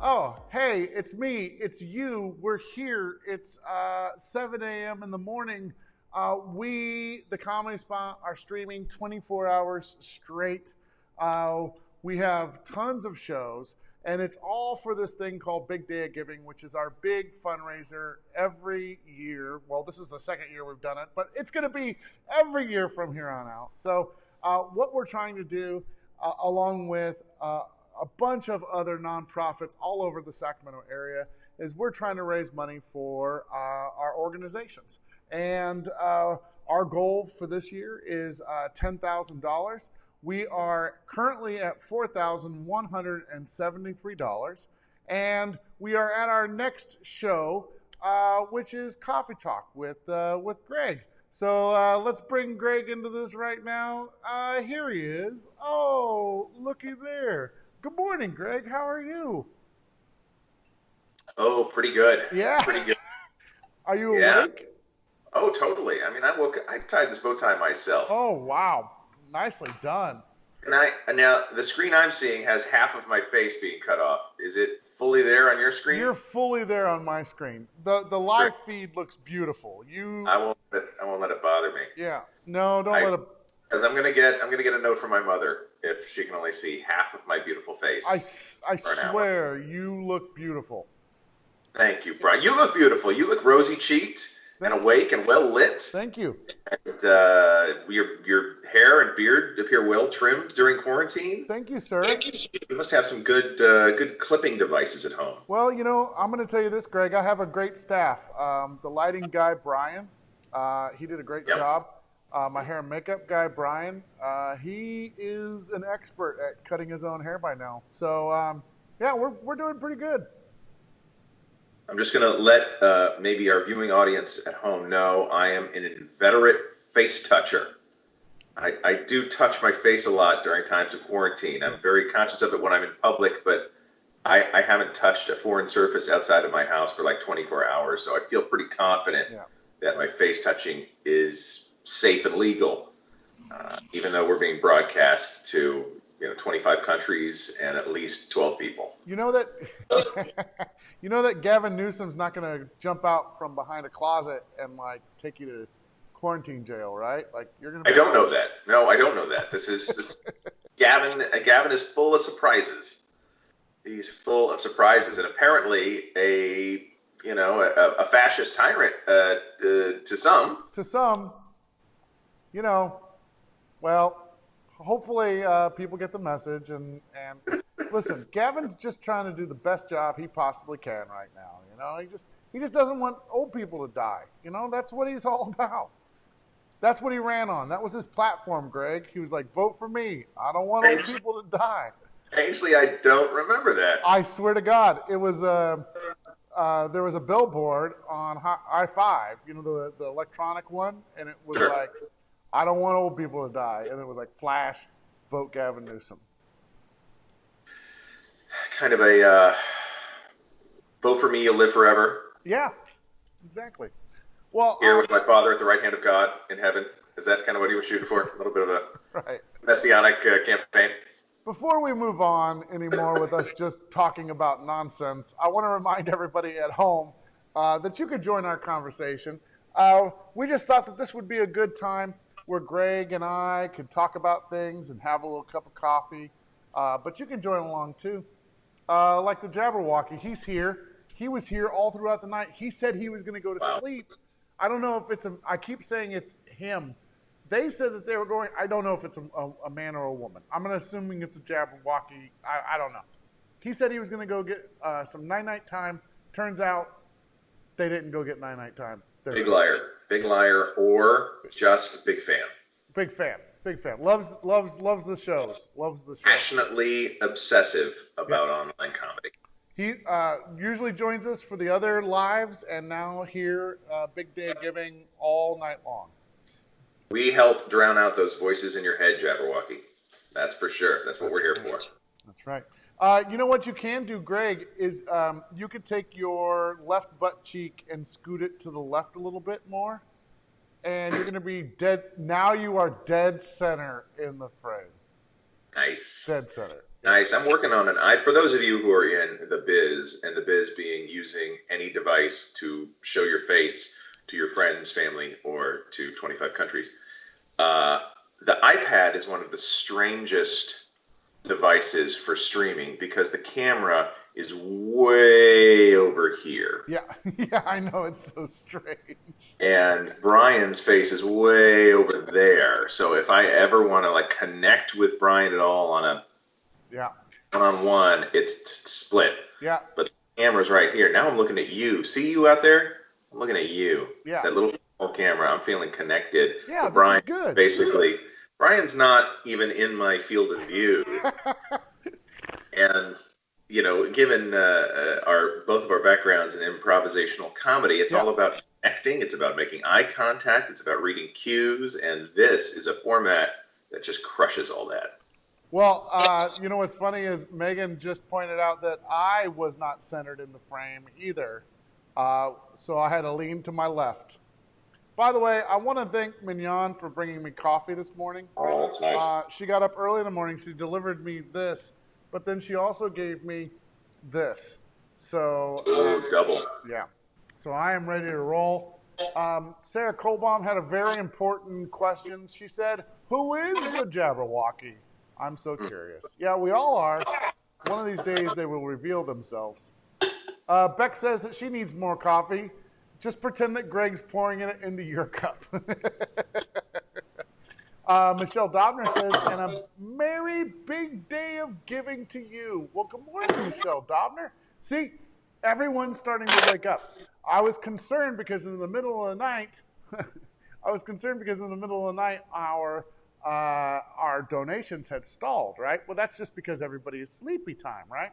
Oh, hey, it's me. It's you. We're here. It's 7 a.m. in the morning. The Comedy Spot, are streaming 24 hours straight. Uh, we have tons of shows, and it's all for this thing called Big Day of Giving, which is our big fundraiser every year. Well, this is the second year we've done it, but it's going to be every year from here on out. So, what we're trying to do, along with a bunch of other nonprofits all over the Sacramento area, is we're trying to raise money for our organizations. And our goal for this year is $10,000. We are currently at $4,173. And we are at our next show, which is Coffee Talk with Greg. So let's bring Greg into this right now. Here he is. Oh, looky there. Good morning, Greg. How are you? Oh, pretty good. Yeah. Pretty good. Are you Yeah. awake? Oh, totally. I mean, I tied this bow tie myself. Oh, wow. Nicely done. And now the screen I'm seeing has half of my face being cut off. Is it fully there on your screen? You're fully there on my screen. The live feed looks beautiful. I won't let it bother me. Yeah. No, don't let it. Because I'm gonna get a note from my mother if she can only see half of my beautiful face. I swear you look beautiful. Thank you, Brian. You look beautiful. You look rosy cheeked and awake and well lit. Thank you. And your hair and beard appear well trimmed during quarantine. Thank you, sir. You must have some good clipping devices at home. Well, I'm going to tell you this, Greg. I have a great staff. The lighting guy, Brian, he did a great job. My hair and makeup guy, Brian, he is an expert at cutting his own hair by now. So, yeah, we're doing pretty good. I'm just going to let maybe our viewing audience at home know I am an inveterate face toucher. I do touch my face a lot during times of quarantine. I'm very conscious of it when I'm in public, but I haven't touched a foreign surface outside of my house for like 24 hours, so I feel pretty confident that my face touching is safe and legal, even though we're being broadcast to 25 countries and at least 12 people. You know that you know that Gavin Newsom's not going to jump out from behind a closet and like take you to quarantine jail, right? Like you're going to. I don't know that. No, I don't know that. This Gavin. Gavin is full of surprises. He's full of surprises, and apparently a fascist tyrant to some. To some, well. Hopefully people get the message and listen, Gavin's just trying to do the best job he possibly can right now. He just doesn't want old people to die. That's what he's all about. That's what he ran on. That was his platform, Greg. He was like, vote for me. I don't want old people to die. Actually, I don't remember that. I swear to God, it was there was a billboard on I-5, the electronic one, and it was like, I don't want old people to die. And it was like, flash, vote Gavin Newsom. Kind of a vote for me, you'll live forever. Yeah, exactly. Well, here with my father at the right hand of God in heaven. Is that kind of what he was shooting for? A little bit of a messianic campaign. Before we move on anymore with us just talking about nonsense, I want to remind everybody at home that you could join our conversation. We just thought that this would be a good time where Greg and I could talk about things and have a little cup of coffee. But you can join along too. Like the Jabberwocky, he's here. He was here all throughout the night. He said he was going to go to sleep. I don't know if it's I keep saying it's him. They said that they were going. I don't know if it's a man or a woman. I'm assuming it's a Jabberwocky. I don't know. He said he was going to go get some night time. Turns out they didn't go get night time. Big liar. Big liar or just big fan. Big fan. Big fan. Loves the shows. Loves the shows. Passionately obsessive about online comedy. He usually joins us for the other lives, and now here, Big Day of Giving all night long. We help drown out those voices in your head, Jabberwocky. That's for sure. That's what we're here for. That's right. You know what you can do, Greg, is you could take your left butt cheek and scoot it to the left a little bit more, and you're going to be dead. Now you are dead center in the frame. Nice. Dead center. Nice. I'm working on for those of you who are in the biz, and the biz being using any device to show your face to your friends, family, or to 25 countries. The iPad is one of the strangest devices for streaming because the camera is way over here. Yeah, yeah, I know, it's so strange. And Brian's face is way over there. So if I ever want to like connect with Brian at all on a Yeah, one-on-one, it's split. yeah, But the camera's right here. Now I'm looking at you. See you out there? I'm looking at you. yeah, That little camera. I'm feeling connected. yeah. But This is Brian, good. basically, Brian's not even in my field of view. And given both of our backgrounds in improvisational comedy, it's all about connecting. It's about making eye contact. It's about reading cues. And this is a format that just crushes all that. Well, what's funny is Megan just pointed out that I was not centered in the frame either. So I had to lean to my left. By the way, I want to thank Mignon for bringing me coffee this morning. Oh, that's nice. She got up early in the morning. She delivered me this, but then she also gave me this. So, double. Yeah. So I am ready to roll. Sarah Colbaum had a very important question. She said, "Who is the Jabberwocky?" I'm so curious. Yeah, we all are. One of these days they will reveal themselves. Beck says that she needs more coffee. Just pretend that Greg's pouring it into your cup. Michelle Dobner says, "And a merry big day of giving to you." Well, good morning, Michelle Dobner. See, everyone's starting to wake up. I was concerned because in the middle of the night, our donations had stalled, right? Well, that's just because everybody is sleepy time, right?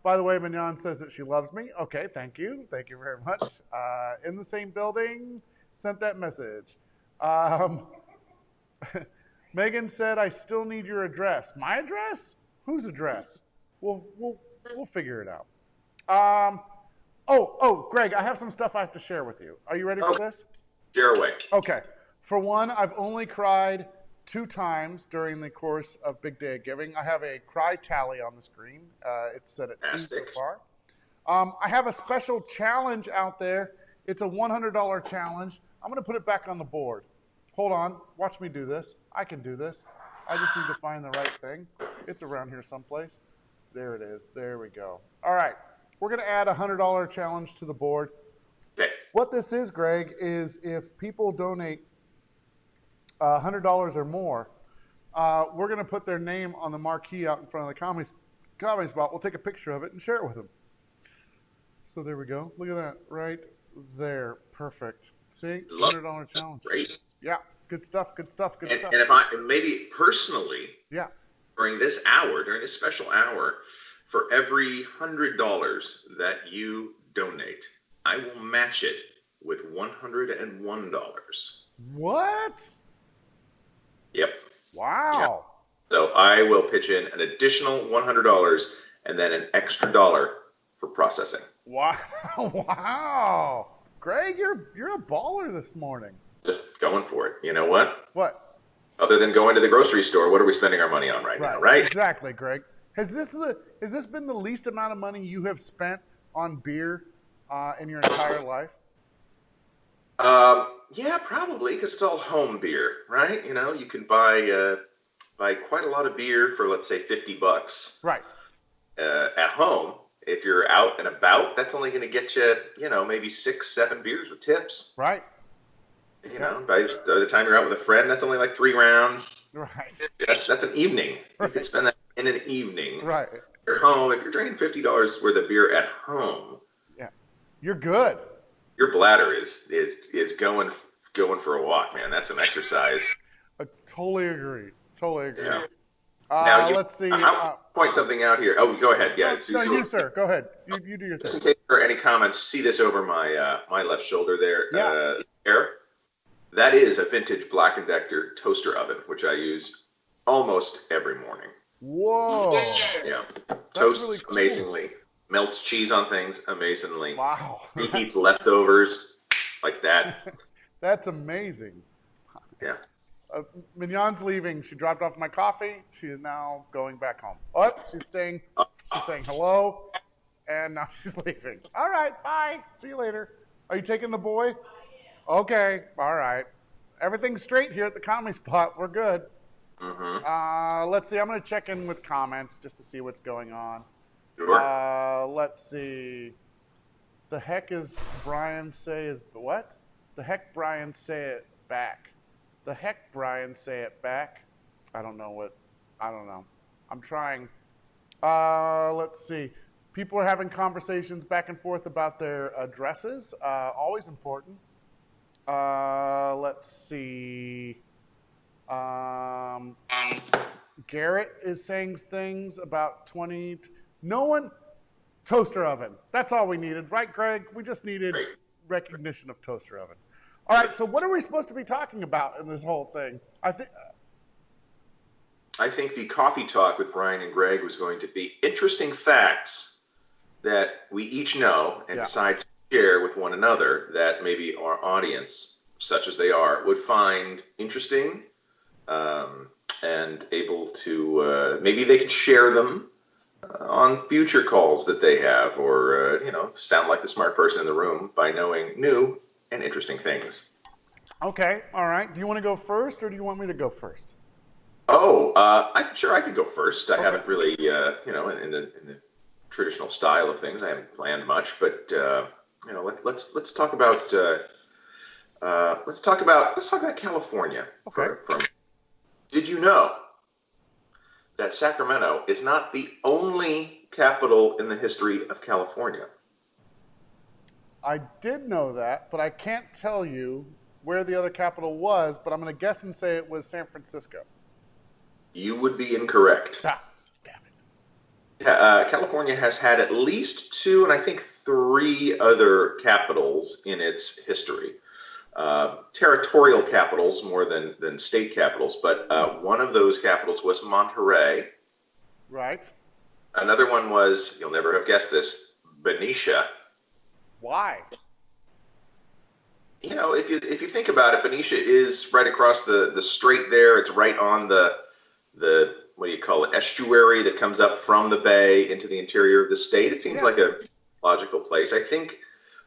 By the way, Mignon says that she loves me. Okay, thank you. Thank you very much. In the same building, sent that message. Megan said, "I still need your address." My address? Whose address? We'll figure it out. Greg, I have some stuff I have to share with you. Are you ready for this? Share away. Okay. For one, I've only cried 2 times during the course of Big Day of Giving. I have a cry tally on the screen. It's set at 2 so far. I have a special challenge out there. It's a $100 challenge. I'm going to put it back on the board. Hold on. Watch me do this. I can do this. I just need to find the right thing. It's around here someplace. There it is. There we go. All right. We're going to add a $100 challenge to the board. Okay. What this is, Greg, is if people donate $100 or more, we're going to put their name on the marquee out in front of the comedy spot. We'll take a picture of it and share it with them. So there we go. Look at that right there. Perfect. See? $100 challenge. Great. Yeah. Good stuff. Good stuff. Good stuff. And if I maybe personally, yeah, during this special hour, for every $100 that you donate, I will match it with $101. What? Yep. Wow. Yeah. So I will pitch in an additional $100 and then an extra dollar for processing. Wow. Wow. Greg, you're a baller this morning. Just going for it. You know what? What? Other than going to the grocery store, what are we spending our money on right now, right? Exactly, Greg. Has this been the least amount of money you have spent on beer in your entire life? Yeah, probably, because it's all home beer, right? You can buy quite a lot of beer for, let's say, $50. Right. At home, if you're out and about, that's only going to get you, maybe 6-7 beers with tips. Right. By the time you're out with a friend, that's only like 3 rounds. Right. That's an evening. Right. You can spend that in an evening. Right. If you're home, if you're drinking $50 worth of beer at home, yeah, you're good. Your bladder is going for a walk, man. That's some exercise. I totally agree. Yeah. Now let's see. I'll point something out here. Oh, go ahead. Yeah. No, you, sir. Go ahead. You do your thing. Just in case there are any comments, see this over my left shoulder there. Yeah. That is a vintage Black & Decker toaster oven, which I use almost every morning. Whoa. Yeah. That's Toasts really cool. amazingly. Melts cheese on things amazingly. Wow. Reheats leftovers like that. That's amazing. Yeah. Mignon's leaving. She dropped off my coffee. She is now going back home. Oh, she's staying. She's saying hello, and now she's leaving. All right, bye. See you later. Are you taking the boy? Okay, all right. Everything's straight here at the Comedy Spot. We're good. Let's see. I'm going to check in with comments just to see what's going on. Sure. Let's see. The heck is Brian say is what? The heck Brian say it back. The heck Brian say it back. I don't know. I'm trying. Let's see. People are having conversations back and forth about their addresses. Always important. Let's see. Garrett is saying things about 20. No one. Toaster oven. That's all we needed, right, Greg? We just needed recognition of toaster oven. All right. So what are we supposed to be talking about in this whole thing? I think the coffee talk with Brian and Greg was going to be interesting facts that we each know and decide to share with one another that maybe our audience, such as they are, would find interesting and able to, maybe they could share them on future calls that they have, or, sound like the smart person in the room by knowing new and interesting things. Okay. All right. Do you want to go first, or do you want me to go first? Oh, I'm sure I could go first. I haven't really, in the traditional style of things, I haven't planned much, but let's talk about California. Okay. Did you know that Sacramento is not the only capital in the history of California? I did know that, but I can't tell you where the other capital was, but I'm going to guess and say it was San Francisco. You would be incorrect. Damn it. California has had at least 2 and I think 3 other capitals in its history. Territorial capitals more than state capitals, but one of those capitals was Monterey. Right. Another one was, you'll never have guessed this, Benicia. Why? If you think about it, Benicia is right across the strait there. It's right on the what do you call it, estuary that comes up from the bay into the interior of the state. It seems like a logical place. I think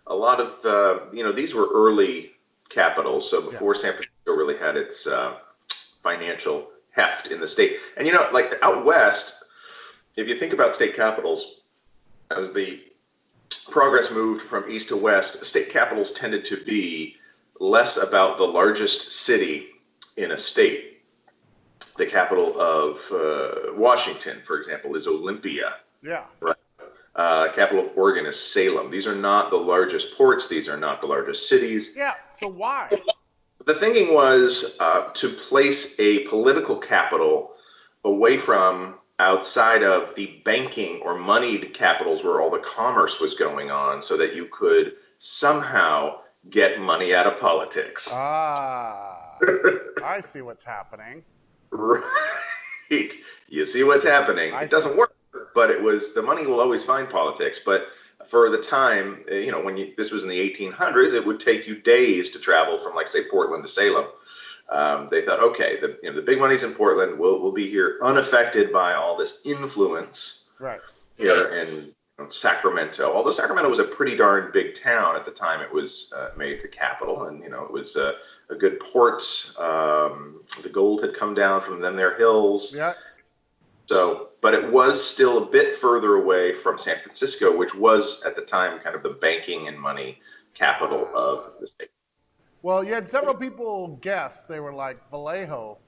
a lot of these were early capitals, so before San Francisco really had its financial heft in the state. And like out west, if you think about state capitals, as the progress moved from east to west, state capitals tended to be less about the largest city in a state. The capital of Washington, for example, is Olympia. Yeah. Right. Capital of Oregon is Salem. These are not the largest ports. These are not the largest cities. Yeah. So why? The thinking was to place a political capital away from outside of the banking or moneyed capitals where all the commerce was going on, so that you could somehow get money out of politics. I see what's happening. Right. You see what's happening. It doesn't work, but the money will always find politics. But for the time, this was in the 1800s, it would take you days to travel from, like, say, Portland to Salem. They thought, okay, the big money's in Portland. We'll be here unaffected by all this influence. Right. Here in Sacramento. Although Sacramento was a pretty darn big town at the time it was made the capital, and it was a good port. The gold had come down from their hills. Yeah. So, but it was still a bit further away from San Francisco, which was at the time kind of the banking and money capital of the state. Well, you had several people guess. They were like Vallejo.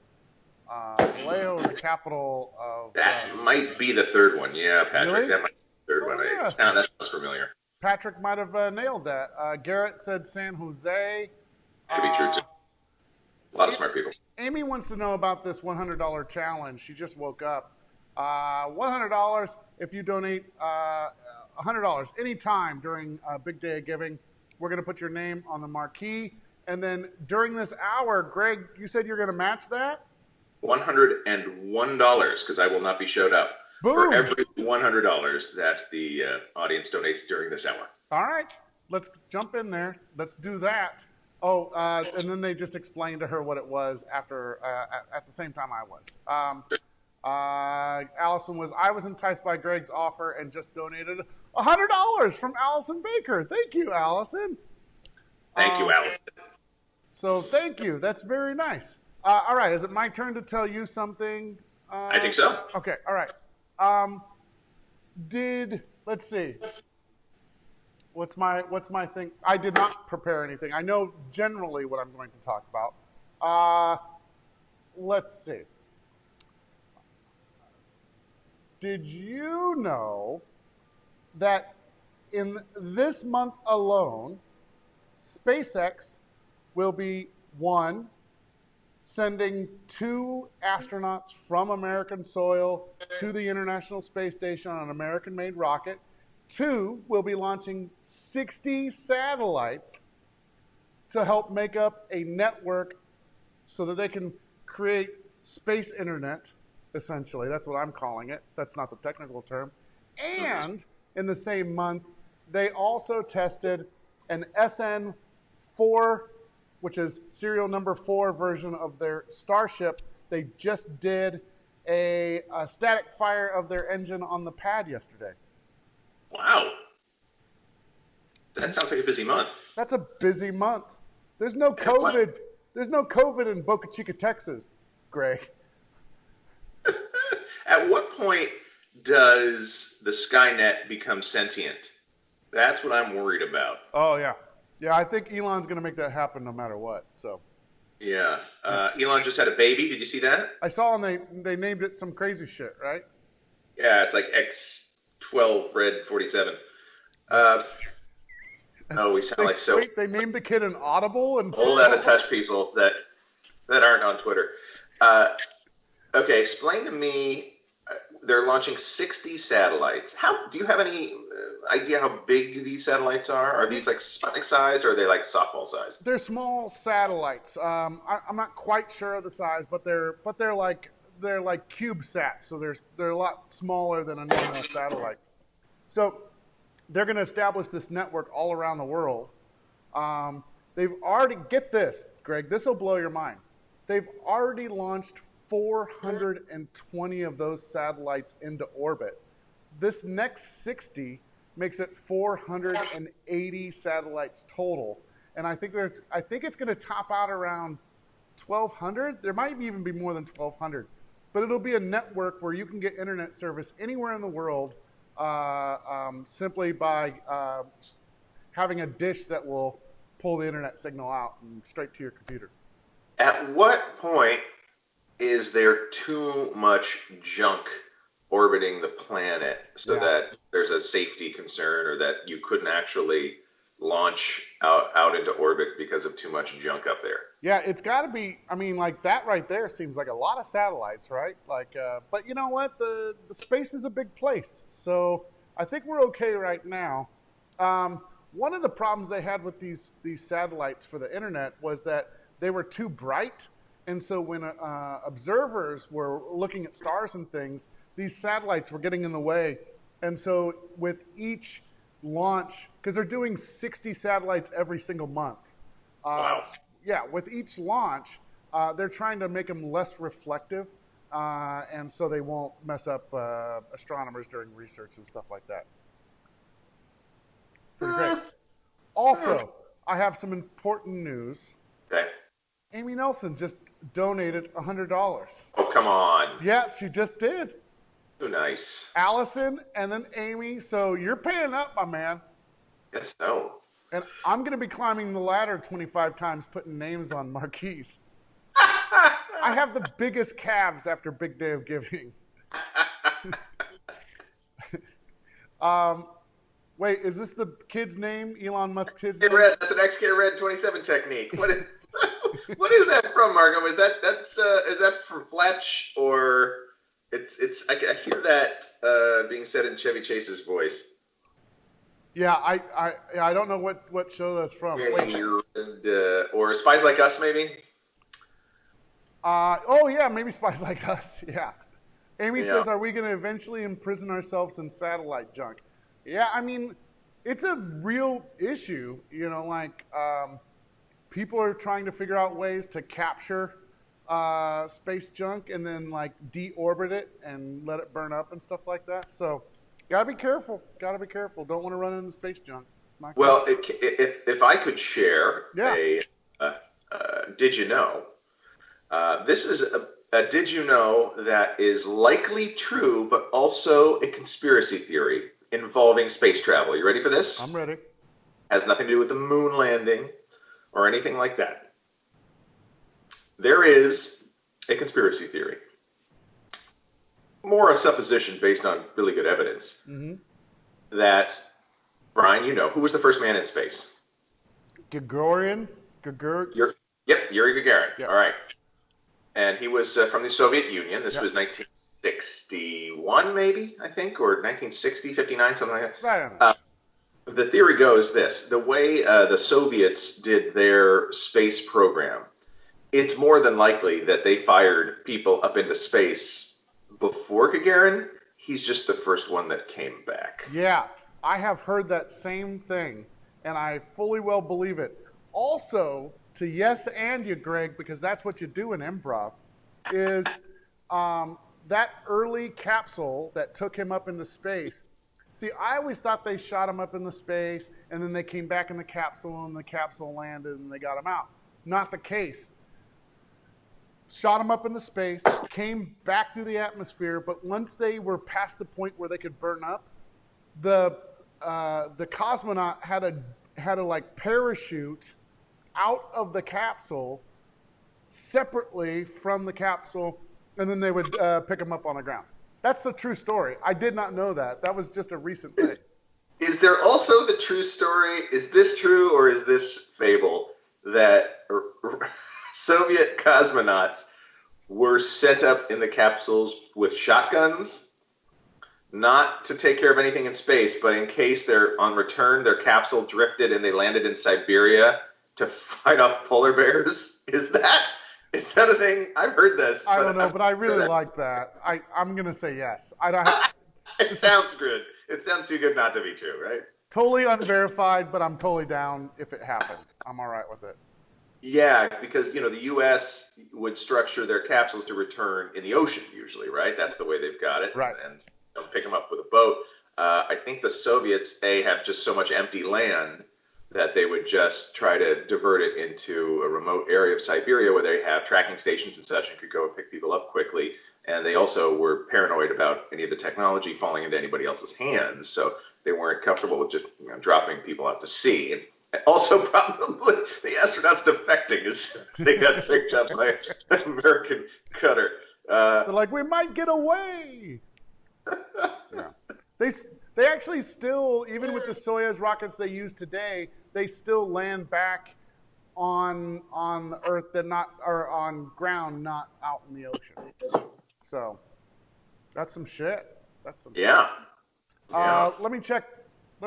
Vallejo is the capital of... That might be the third one. Yeah, Patrick. Really? That might be the third one. Yeah. That sounds familiar. Patrick might have nailed that. Garrett said San Jose. Could be true, too. A lot of smart people. Amy wants to know about this $100 challenge. She just woke up. $100 if you donate $100 anytime during Big Day of Giving. We're going to put your name on the marquee. And then during this hour, Greg, you said you're going to match that? $101, because I will not be showed up. Boom. For every $100 that the audience donates during this hour. All right. Let's jump in there. Let's do that. Oh, and then they just explained to her what it was after at the same time I was. Allison was. I was enticed by Greg's offer and just donated $100 from Allison Baker. Thank you, Allison. Thank you, Allison. So thank you. That's very nice. All right, is it my turn to tell you something? I think so. Okay. All right. Let's see. What's my thing? I did not prepare anything. I know generally what I'm going to talk about. Let's see. Did you know that in this month alone, SpaceX will be sending 2 astronauts from American soil to the International Space Station on an American-made rocket. 2 will be launching 60 satellites to help make up a network so that they can create space internet, essentially. That's what I'm calling it. That's not the technical term. And in the same month, they also tested an SN4, which is serial number 4 version of their Starship. They just did a static fire of their engine on the pad yesterday. Wow. That sounds like a busy month. That's a busy month. There's no COVID. There's no COVID in Boca Chica, Texas, Greg. At what point does the Skynet become sentient? That's what I'm worried about. Oh, yeah. Yeah, I think Elon's going to make that happen no matter what. So. Yeah. Elon just had a baby. Did you see that? I saw, and they named it some crazy shit, right? Yeah, it's like X12 Red 47. Oh, we sound like so. Wait, they named the kid an Audible and old out of touch people that aren't on Twitter. Okay, explain to me. They're launching 60 satellites. How do you have any idea how big these satellites are? Are these like Sputnik sized, or are they like softball sized? They're small satellites. I'm not quite sure of the size, but they're like CubeSats, so they're a lot smaller than a normal satellite. So they're going to establish this network all around the world. They've already, get this, Greg, this will blow your mind. They've already launched 420 of those satellites into orbit. This next 60 makes it 480 satellites total, and I think it's going to top out around 1,200. There might even be more than 1,200, but it'll be a network where you can get internet service anywhere in the world simply by having a dish that will pull the internet signal out and straight to your computer. At what point is there too much junk orbiting the planet so that there's a safety concern, or that you couldn't actually launch out into orbit because of too much junk up there? Yeah, it's got to be. I mean, like that right there seems like a lot of satellites, right? Like, but you know what? The space is a big place, so I think we're okay right now. One of the problems they had with these satellites for the internet was that they were too bright. And so when observers were looking at stars and things, these satellites were getting in the way. And so with each launch, because they're doing 60 satellites every single month. Wow. Yeah, with each launch, they're trying to make them less reflective. And so they won't mess up astronomers during research and stuff like that. Pretty great. Also, I have some important news. Okay. Amy Nelson just donated $100. Oh, come on. Yeah, she just did. Too nice. Allison and then Amy. So you're paying up, my man. Yes, so. And I'm going to be climbing the ladder 25 times putting names on marquees. I have the biggest calves after Big Day of Giving. Wait, is this the kid's name? Elon Musk's kid's name? Red, that's an XK Red 27 technique. What is what is that from, Marco? Is that from Fletch, or it's I hear that being said in Chevy Chase's voice. Yeah, I don't know what show that's from. Yeah, or Spies Like Us, maybe. Oh yeah, maybe Spies Like Us. Yeah. Amy says, "Are we going to eventually imprison ourselves in satellite junk?" Yeah, I mean, it's a real issue. You know, like people are trying to figure out ways to capture space junk and then like deorbit it and let it burn up and stuff like that. So gotta be careful. Gotta be careful. Don't want to run into space junk. It's not good. Well, if I could share Yeah. did you know? This is a did you know that is likely true, but also a conspiracy theory involving space travel. You ready for this? I'm ready. Has nothing to do with the moon landing or anything like that. There is a conspiracy theory, more a supposition based on really good evidence, that, Brian, you know, who was the first man in space? Gagarin? Yep, Yuri Gagarin. Yep. All right. And he was from the Soviet Union. This Yep. was 1961, maybe, I think, or 1960, 59, something like that. I don't know. The theory goes this: the way the Soviets did their space program, it's more than likely that they fired people up into space before Gagarin. He's just the first one that came back. Yeah, I have heard that same thing, and I fully well believe it. Also, to yes and you, Greg, because that's what you do in improv, is that early capsule that took him up into space. See, I always thought they shot him up into space, and then they came back in the capsule, and the capsule landed, and they got him out. Not the case. Shot him up into space, came back through the atmosphere, but once they were past the point where they could burn up, the cosmonaut had to like parachute out of the capsule separately from the capsule, and then they would pick him up on the ground. That's a true story. I did not know that. That was just a recent thing. Is there also the true story? Is this true or is this fable that Soviet cosmonauts were sent up in the capsules with shotguns, not to take care of anything in space, but in case they're on return, their capsule drifted and they landed in Siberia to fight off polar bears? Is that a thing? I've heard this. I don't know, but I really like that. I'm going to say yes. I don't have, It sounds good. It sounds too good not to be true, right? totally unverified, but I'm totally down if it happened. I'm all right with it. Yeah, because the U.S. would structure their capsules to return in the ocean usually, right? That's the way they've got it. Right. And pick them up with a boat. I think the Soviets, have just so much empty land that they would just try to divert it into a remote area of Siberia where they have tracking stations and such and could go and pick people up quickly. And they also were paranoid about any of the technology falling into anybody else's hands, so they weren't comfortable with just dropping people out to sea. And also, probably the astronauts defecting as they got picked up by an American cutter. They're like, we might get away. Yeah. They actually still, even with the Soyuz rockets they use today, they still land back on the Earth, or on ground, not out in the ocean. So that's some shit. That's some Yeah. shit. Let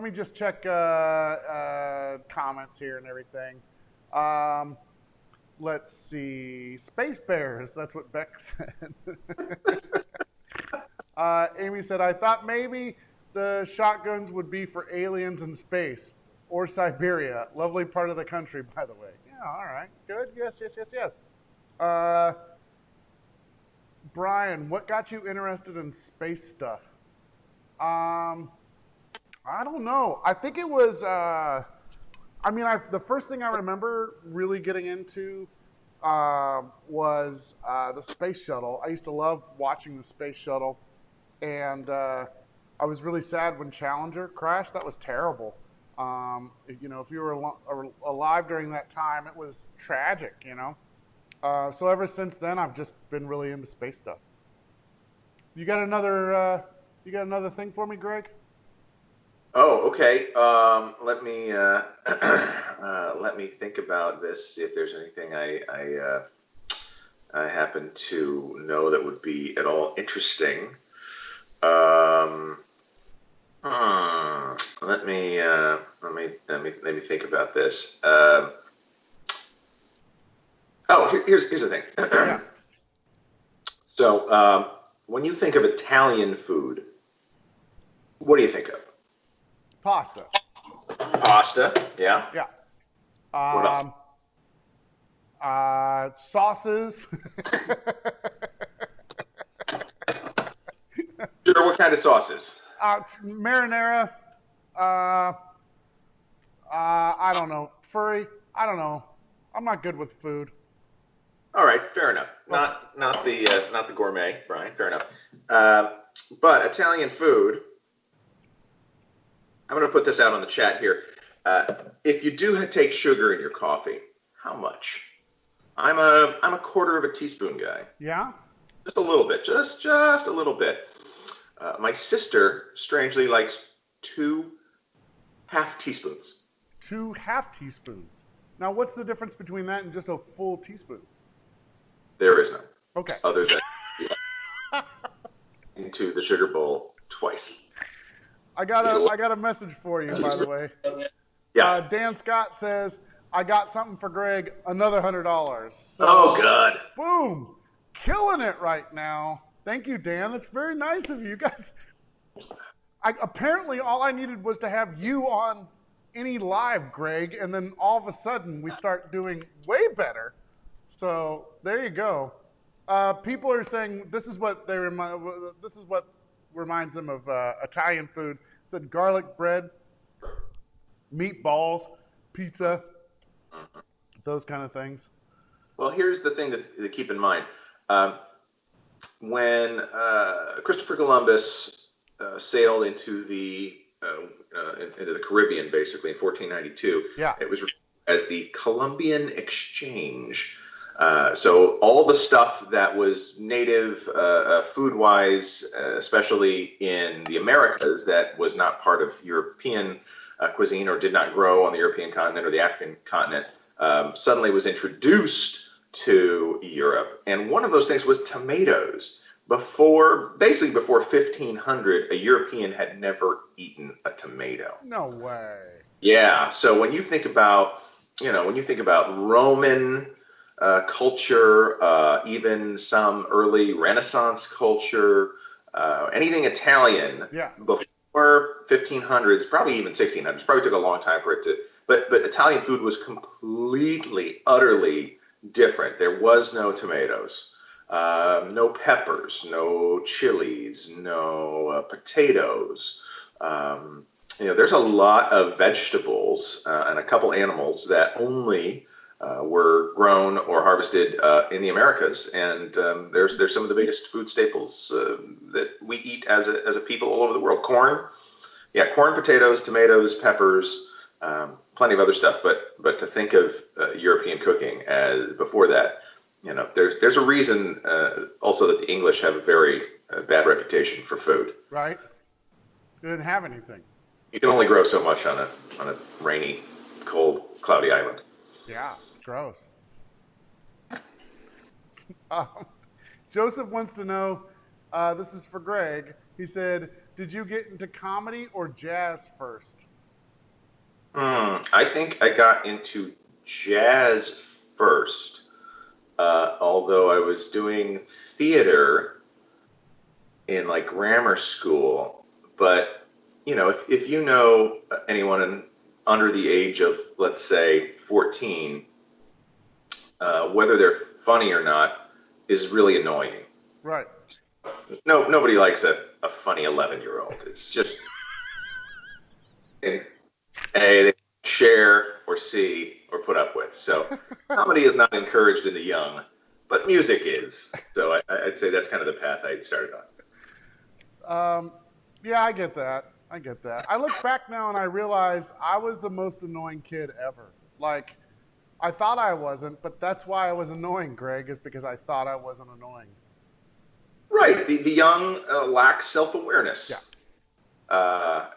me just check comments here and everything. Let's see. Space Bears. That's what Beck said. Amy said, I thought maybe the shotguns would be for aliens in space or Siberia. Lovely part of the country, by the way. Yeah, all right. Good. Yes. Brian, what got you interested in space stuff? I don't know. I think it was, the first thing I remember really getting into was the space shuttle. I used to love watching the space shuttle. And I was really sad when Challenger crashed. That was terrible. If you were alive during that time, it was tragic, So ever since then, I've just been really into space stuff. You got another thing for me, Greg? Oh, okay. Let me think about this. See if there's anything I happen to know that would be at all interesting. Let me think about this. Here's the thing. Yeah. So, when you think of Italian food, what do you think of? Pasta. Pasta, yeah. Yeah. What else? Sauces. Sure, what kind of sauces? Marinara. Uh, I don't know. Furry. I don't know. I'm not good with food. All right, fair enough. Okay. Not the gourmet, Brian. Fair enough. Uh, but Italian food. I'm going to put this out on the chat here. If you do take sugar in your coffee, how much? I'm a quarter of a teaspoon guy. Yeah. Just a little bit. Just a little bit. My sister strangely likes 2 half teaspoons. 2 half teaspoons. Now, what's the difference between that and just a full teaspoon? There is none. Okay. Other than into the sugar bowl twice. I got a message for you, by the way. Yeah. Dan Scott says, I got something for Greg, another $100. So, Oh, God. boom. Killing it right now. Thank you, Dan. That's very nice of you guys. Apparently, all I needed was to have you on any live, Greg, and then all of a sudden we start doing way better. So there you go. People are saying this is what reminds them of Italian food. It said garlic bread, meatballs, pizza, those kind of things. Well, here's the thing to keep in mind. When Christopher Columbus sailed into the Caribbean, basically in 1492, Yeah. it was referred as the Columbian Exchange. So all the stuff that was native food-wise, especially in the Americas, that was not part of European cuisine or did not grow on the European continent or the African continent, suddenly was introduced to Europe. And one of those things was tomatoes. Before 1500, a European had never eaten a tomato. No way. Yeah. So when you think about, Roman culture, even some early Renaissance culture, anything Italian, Yeah. before 1500s, probably even 1600s, probably took a long time for it to, but Italian food was completely, utterly different. There was no tomatoes, no peppers, no chilies, no potatoes. There's a lot of vegetables and a couple animals that only were grown or harvested in the Americas, and there's some of the biggest food staples that we eat as a people all over the world. Corn, potatoes, tomatoes, peppers, plenty of other stuff. But to think of European cooking as before that, there's a reason also that the English have a very bad reputation for food. Right? You didn't have anything. You can only grow so much on a rainy, cold, cloudy island. Yeah, it's gross. Joseph wants to know, this is for Greg. He said, did you get into comedy or jazz first? I think I got into jazz first, although I was doing theater in like grammar school. But if you know anyone under the age of, let's say, 14, whether they're funny or not is really annoying. Right. No, nobody likes a funny 11-year-old. It's just they share or see or put up with. So comedy is not encouraged in the young, but music is. So I'd say that's kind of the path I started on. Yeah, I get that. I look back now and I realize I was the most annoying kid ever. Like, I thought I wasn't, but that's why I was annoying, Greg, is because I thought I wasn't annoying. Right. The young lack self-awareness. Yeah.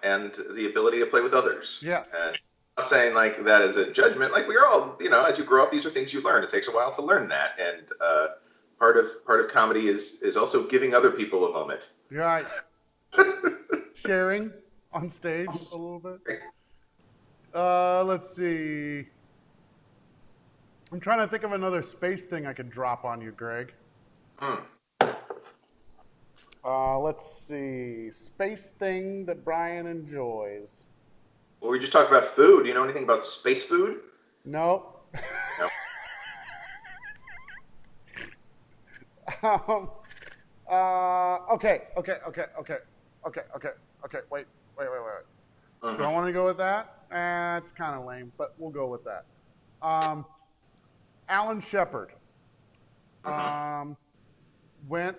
And the ability to play with others. Yes. And I'm not saying like that as a judgment. Like we're all, as you grow up, these are things you learn. It takes a while to learn that. And part of comedy is also giving other people a moment. You're right. Sharing on stage a little bit. Let's see. I'm trying to think of another space thing I could drop on you, Greg. Let's see. Space thing that Brian enjoys. Well, we just talked about food. Do you know anything about space food? Nope. No. Um, okay. Wait. Do I Mhm. want to go with that? It's kind of lame, but we'll go with that. Um, Alan Shepard Mhm. um, went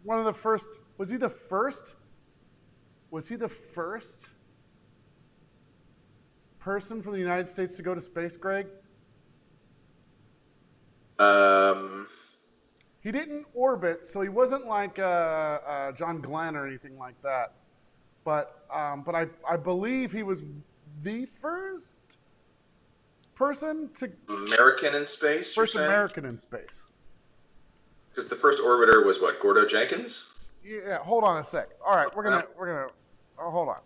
one of the first. Was he the first? Was he the first person from the United States to go to space, Greg? Um, He didn't orbit, so he wasn't like John Glenn or anything like that. But I believe he was the person to American in space, you're first saying? American in space. Because the first orbiter was what? Gordo Jenkins? Yeah, hold on a sec. All right, Uh, we're gonna. Oh, hold on.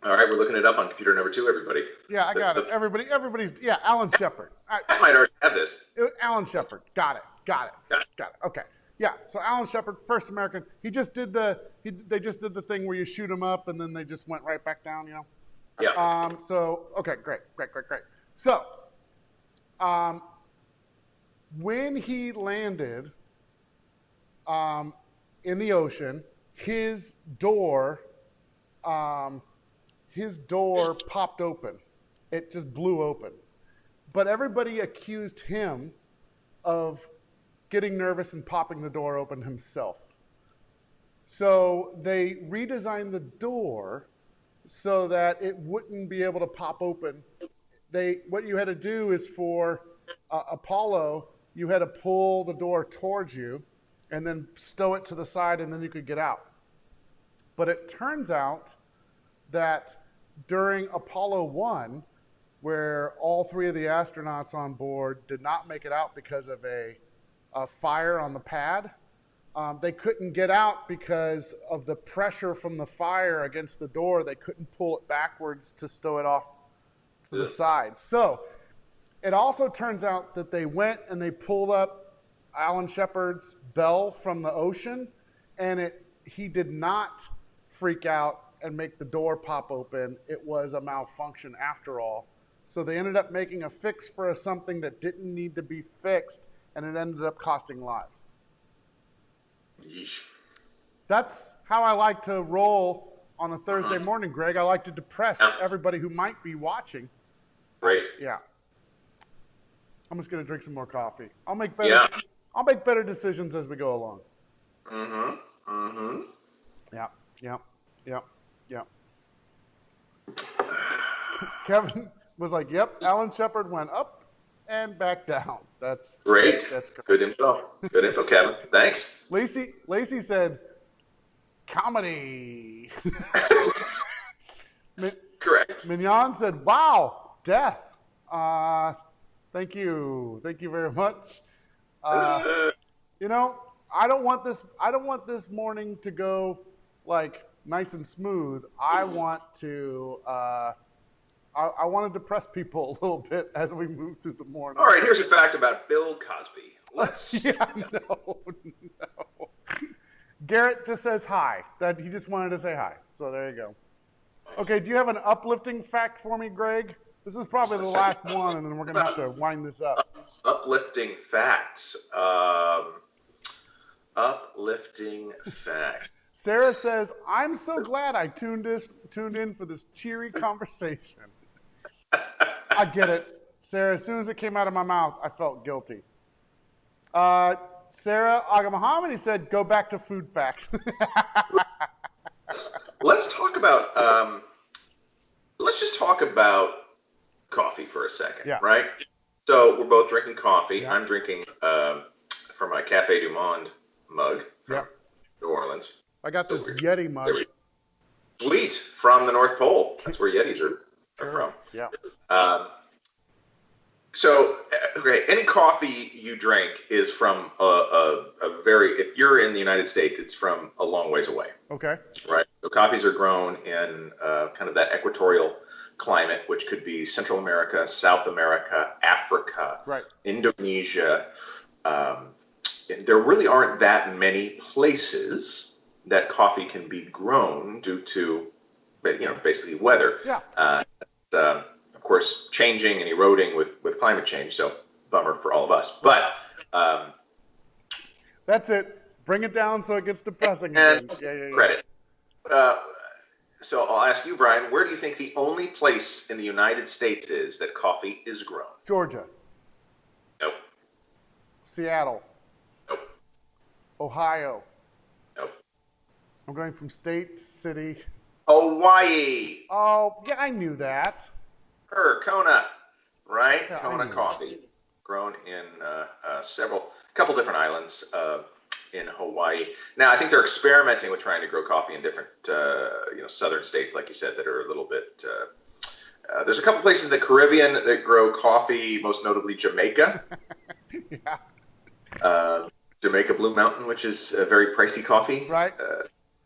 all right, we're looking it up on computer number two, everybody. Yeah, I got it. The, Everybody's. Yeah, Alan Shepard. I might already have this. Alan Shepard. Got it. Got it. Okay. Yeah. So Alan Shepard, first American. He just did they just did the thing where you shoot him up and then they just went right back down. You know. Yeah. So okay, great. So, um, when he landed, in the ocean, um, his door popped open. It just blew open. But everybody accused him of getting nervous and popping the door open himself. So they redesigned the door so that it wouldn't be able to pop open. What you had to do is for Apollo, you had to pull the door towards you and then stow it to the side and then you could get out. But it turns out that during Apollo 1, where all three of the astronauts on board did not make it out because of a fire on the pad, they couldn't get out because of the pressure from the fire against the door. They couldn't pull it backwards to stow it off to the side. So it also turns out that they went and they pulled up Alan Shepard's bell from the ocean, and he did not freak out and make the door pop open. It was a malfunction after all. So they ended up making a fix for something that didn't need to be fixed, and it ended up costing lives. Yeesh. That's how I like to roll on a Thursday morning, Greg. I like to depress Yeah. everybody who might be watching. Great. Yeah. I'm just gonna drink some more coffee. I'll make Yeah. better decisions as we go along. Mm-hmm. Mm-hmm. Yeah. Kevin was like, "Yep, Alan Shepard went up and back down." That's Great. correct. Good info. Good info, Kevin. Thanks. Lacey said, "Comedy." Correct. Mignon said, "Wow, death." Thank you very much. You know, I don't want this morning to go like nice and smooth. I want to depress people a little bit as we move through the morning. All right, here's a fact about Bill Cosby. Let's. Yeah, no. Garrett just says hi. That he just wanted to say hi. So there you go. Okay, do you have an uplifting fact for me, Greg? This is probably the last one, and then we're gonna have to wind this up. Uplifting facts. Uplifting facts. Sarah says, "I'm so glad I tuned in for this cheery conversation." I get it, Sarah. As soon as it came out of my mouth, I felt guilty. Sarah Agamahamani said, "Go back to food facts." Let's talk about. Let's just talk about coffee for a second, Yeah. right? So we're both drinking coffee. Yeah. I'm drinking from my Cafe Du Monde mug from Yeah. New Orleans. I got this Yeti mug. Sweet, from the North Pole. That's where Yetis are from. Yeah. So, okay, any coffee you drink is from a very, if you're in the United States, it's from a long ways away, Okay. right? So coffees are grown in kind of that equatorial climate, which could be Central America, South America, Africa, Right. Indonesia. There really aren't that many places that coffee can be grown due to, basically weather. Yeah. Of course, changing and eroding with climate change. So bummer for all of us. But that's it. Bring it down so it gets depressing and again. credit. So I'll ask you, Brian, where do you think the only place in the United States is that coffee is grown? Georgia. Nope. Seattle. Nope. Ohio. Nope. I'm going from state to city. Hawaii. Oh, yeah, I knew that. Kona, right? Yeah, Kona coffee, grown in couple different islands in Hawaii. Now, I think they're experimenting with trying to grow coffee in different, southern states, like you said, that are a little bit. There's a couple places in the Caribbean that grow coffee, most notably Jamaica. Yeah. Jamaica Blue Mountain, which is a very pricey coffee. Right.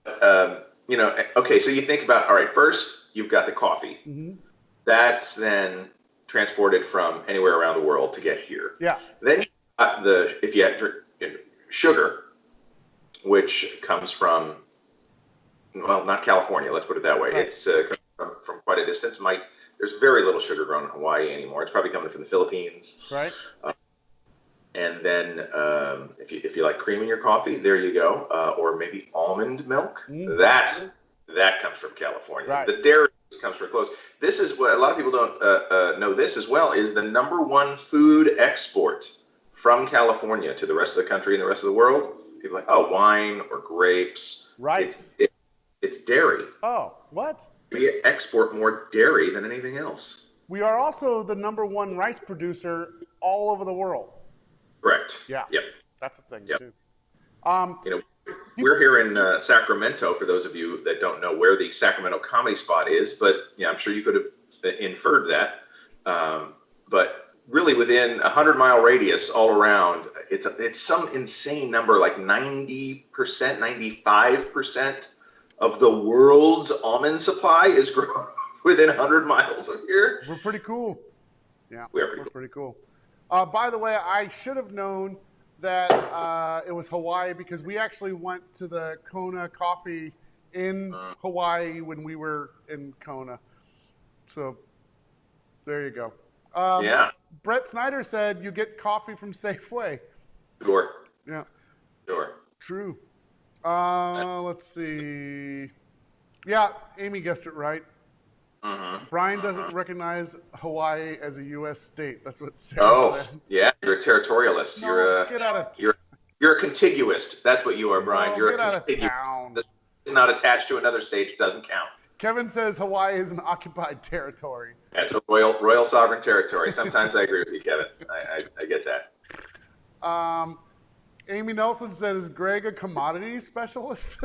Okay, so you think about, all right, first you've got the coffee. Mm-hmm. That's then transported from anywhere around the world to get here. Yeah. Then if you have sugar, which comes from, well, not California, let's put it that way. Right. It's from quite a distance. There's very little sugar grown in Hawaii anymore. It's probably coming from the Philippines. Right. And then if you like cream in your coffee, there you go. Or maybe almond milk. That comes from California. Right. The dairy comes from close. This is what a lot of people don't know. This as well is the #1 food export from California to the rest of the country and the rest of the world. People are like, oh, wine or grapes. Rice. It's dairy. Oh, what? We export more dairy than anything else. We are also the #1 rice producer all over the world. Correct. Yeah. Yep. That's a thing Yep. too. We're here in Sacramento, for those of you that don't know where the Sacramento Comedy Spot is, but I'm sure you could have inferred that. But really within a 100-mile radius all around, it's some insane number, like 90%, 95% of the world's almond supply is grown within 100 miles of here. We're pretty cool. Yeah, we're pretty cool. By the way, I should have known that it was Hawaii because we actually went to the Kona coffee in Hawaii when we were in Kona. So there you go. Yeah. Brett Snyder said you get coffee from Safeway. Sure. Yeah. Sure. True. Let's see. Yeah, Amy guessed it right. Brian doesn't recognize Hawaii as a U.S. state. That's what Sarah said. Yeah, you're a territorialist. No, get out of town. You're a contiguist. That's what you are, Brian. No, you're get a out of contiguous. town. It's not attached to another state. It doesn't count. Kevin says Hawaii is an occupied territory. That's a royal sovereign territory. Sometimes I agree with you, Kevin. I get that. Amy Nelson said, is Greg a commodity specialist?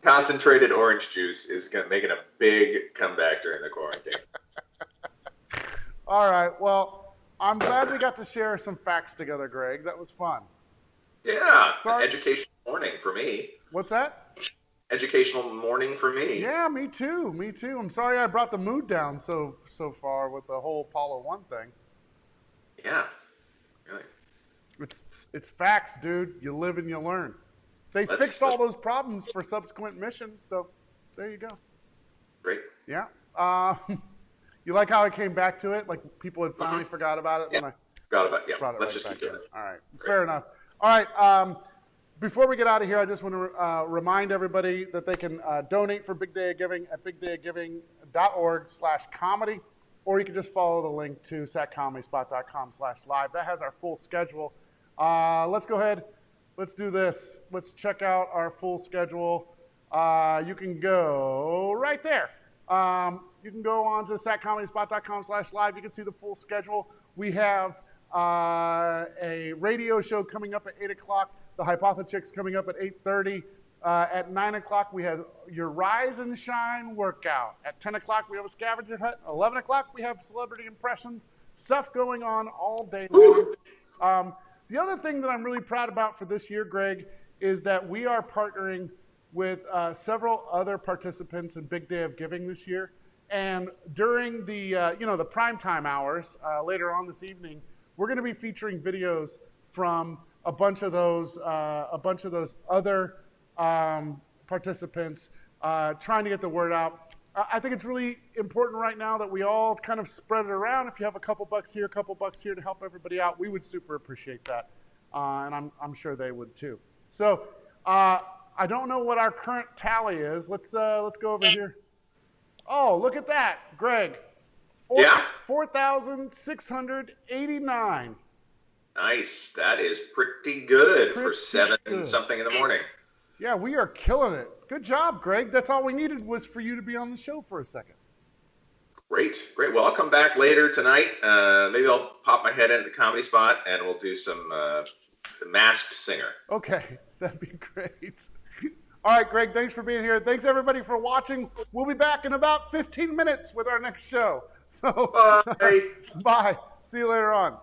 Concentrated orange juice is making a big comeback during the quarantine. All right. Well, I'm glad we got to share some facts together, Greg. That was fun. Yeah. An educational morning for me. What's that? Educational morning for me. Yeah, me too. Me too. I'm sorry I brought the mood down so far with the whole Apollo 1 thing. Yeah. Really. It's facts, dude. You live and you learn. They fixed all those problems for subsequent missions, so there you go. Great. Yeah. You like how I came back to it? Like people had finally forgot about it? Yeah. When I forgot about it. Yeah. Let's just keep doing it. All right. Great. Fair enough. All right. Before we get out of here, I just want to remind everybody that they can donate for Big Day of Giving at bigdayofgiving.org/comedy, or you can just follow the link to satcomedyspot.com/live. That has our full schedule. Let's go ahead. Let's do this. Let's check out our full schedule. You can go right there. You can go on to satcomedyspot.com/live. You can see the full schedule. We have a radio show coming up at 8 o'clock. The Hypothetics coming up at 8:30. At 9 o'clock, we have your Rise and Shine workout. At 10 o'clock, we have a scavenger hunt. 11 o'clock, we have celebrity impressions. Stuff going on all day long. The other thing that I'm really proud about for this year, Greg, is that we are partnering with several other participants in Big Day of Giving this year. And during the the primetime hours later on this evening, we're going to be featuring videos from a bunch of those other participants trying to get the word out. I think it's really important right now that we all kind of spread it around. If you have a couple bucks here, a couple bucks here to help everybody out, we would super appreciate that. And I'm sure they would too. So I don't know what our current tally is. Let's go over here. Oh, look at that, Greg. Yeah? 4,689. Nice. That is pretty good for 7 something in the morning. Yeah, we are killing it. Good job, Greg. That's all we needed was for you to be on the show for a second. Great. Well, I'll come back later tonight. Maybe I'll pop my head into the Comedy Spot and we'll do some The Masked Singer. Okay, that'd be great. All right, Greg, thanks for being here. Thanks, everybody, for watching. We'll be back in about 15 minutes with our next show. So, Bye. Bye. See you later on.